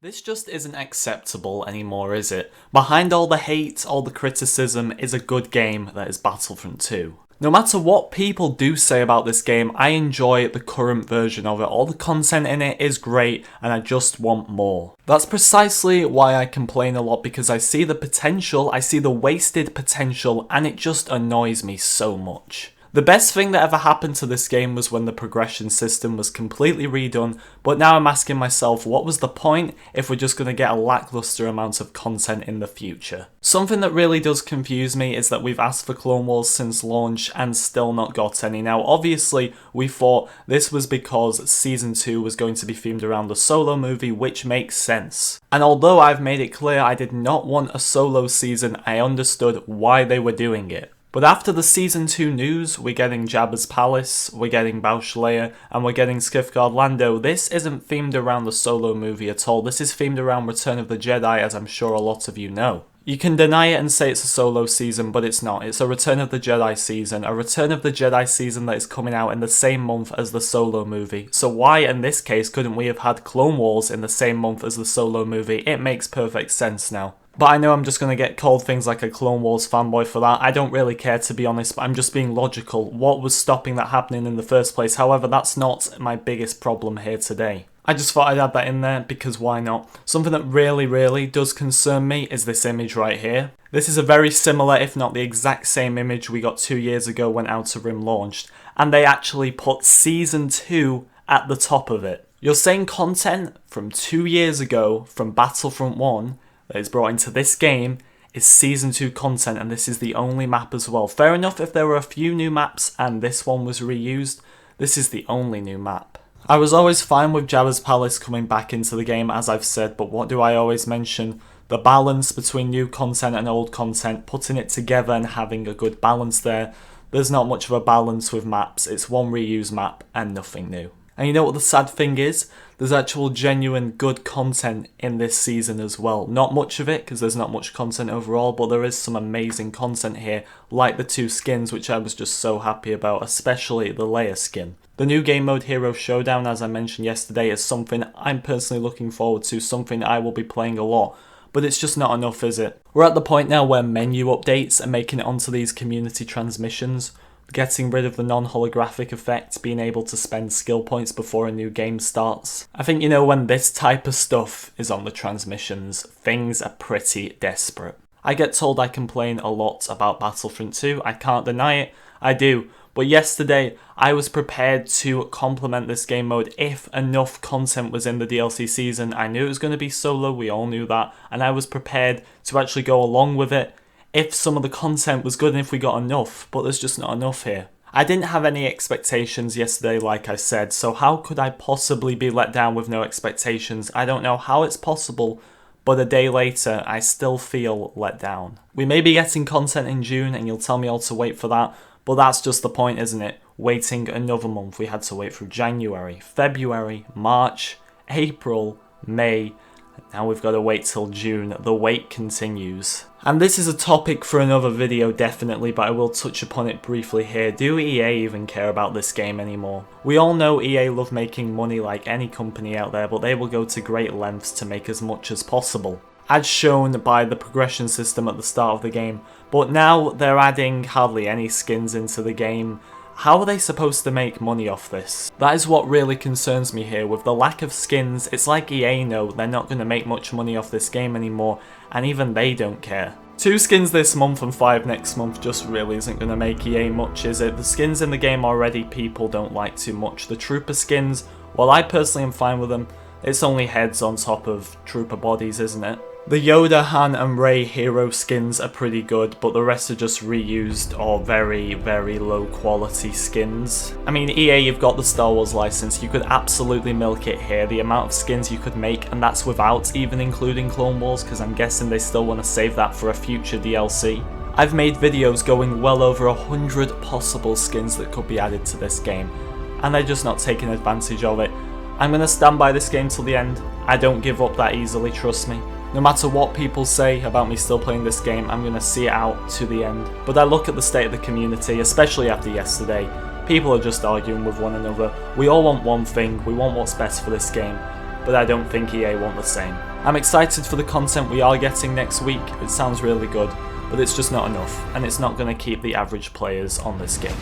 This just isn't acceptable anymore, is it? Behind all the hate, all the criticism, is a good game that is Battlefront 2. No matter what people do say about this game, I enjoy the current version of it. All the content in it is great, and I just want more. That's precisely why I complain a lot, because I see the potential, I see the wasted potential, and it just annoys me so much. The best thing that ever happened to this game was when the progression system was completely redone, but now I'm asking myself, what was the point if we're just going to get a lackluster amount of content in the future? Something that really does confuse me is that we've asked for Clone Wars since launch and still not got any. Now obviously we thought this was because Season 2 was going to be themed around the Solo movie, which makes sense. And although I've made it clear I did not want a Solo season, I understood why they were doing it. But after the Season 2 news, we're getting Jabba's Palace, we're getting Bausch Leia, and we're getting Skiff-Guard Lando. This isn't themed around the Solo movie at all. This is themed around Return of the Jedi, as I'm sure a lot of you know. You can deny it and say it's a Solo season, but it's not. It's a Return of the Jedi season. A Return of the Jedi season that is coming out in the same month as the Solo movie. So why, in this case, couldn't we have had Clone Wars in the same month as the Solo movie? It makes perfect sense now. But I know I'm just going to get called things like a Clone Wars fanboy for that. I don't really care, to be honest, but I'm just being logical. What was stopping that happening in the first place? However, that's not my biggest problem here today. I just thought I'd add that in there, because why not? Something that really does concern me is this image right here. This is a very similar, if not the exact same image we got 2 years ago when Outer Rim launched. And they actually put Season 2 at the top of it. You're saying content from 2 years ago, from Battlefront 1, that is brought into this game is Season 2 content, and this is the only map as well. Fair enough if there were a few new maps and this one was reused, this is the only new map. I was always fine with Jabba's Palace coming back into the game, as I've said, but what do I always mention? The balance between new content and old content, putting it together and having a good balance there. There's not much of a balance with maps, it's one reused map and nothing new. And you know what the sad thing is? There's actual genuine good content in this season as well. Not much of it, because there's not much content overall, but there is some amazing content here, like the 2 skins, which I was just so happy about, especially the Leia skin. The new game mode Hero Showdown, as I mentioned yesterday, is something I'm personally looking forward to, something I will be playing a lot. But it's just not enough, is it? We're at the point now where menu updates are making it onto these community transmissions. Getting rid of the non-holographic effect, being able to spend skill points before a new game starts. I think, you know, when this type of stuff is on the transmissions, things are pretty desperate. I get told I complain a lot about Battlefront 2, I can't deny it, I do. But yesterday, I was prepared to complement this game mode if enough content was in the DLC season. I knew it was going to be solo, we all knew that, and I was prepared to actually go along with it if some of the content was good and if we got enough, but there's just not enough here. I didn't have any expectations yesterday, like I said, so how could I possibly be let down with no expectations? I don't know how it's possible, but a day later, I still feel let down. We may be getting content in June, and you'll tell me all to wait for that, but that's just the point, isn't it? Waiting another month. We had to wait through January, February, March, April, May, now we've got to wait till June. The wait continues. And this is a topic for another video definitely, but I will touch upon it briefly here. Do EA even care about this game anymore? We all know EA love making money like any company out there, but they will go to great lengths to make as much as possible, as shown by the progression system at the start of the game. But now they're adding hardly any skins into the game. How are they supposed to make money off this? That is what really concerns me here. With the lack of skins, it's like EA know they're not going to make much money off this game anymore, and even they don't care. 2 skins this month and 5 next month just really isn't going to make EA much, is it? The skins in the game already people don't like too much. The Trooper skins, while I personally am fine with them, it's only heads on top of Trooper bodies, isn't it? The Yoda, Han and Rey hero skins are pretty good, but the rest are just reused or very low quality skins. I mean, EA, you've got the Star Wars license, you could absolutely milk it here. The amount of skins you could make, and that's without even including Clone Wars, because I'm guessing they still want to save that for a future DLC. I've made videos going well over 100 possible skins that could be added to this game, and they're just not taking advantage of it. I'm going to stand by this game till the end. I don't give up that easily, trust me. No matter what people say about me still playing this game, I'm going to see it out to the end. But I look at the state of the community, especially after yesterday. People are just arguing with one another. We all want one thing, we want what's best for this game. but I don't think EA want the same. I'm excited for the content we are getting next week, it sounds really good, but it's just not enough, and it's not going to keep the average players on this game.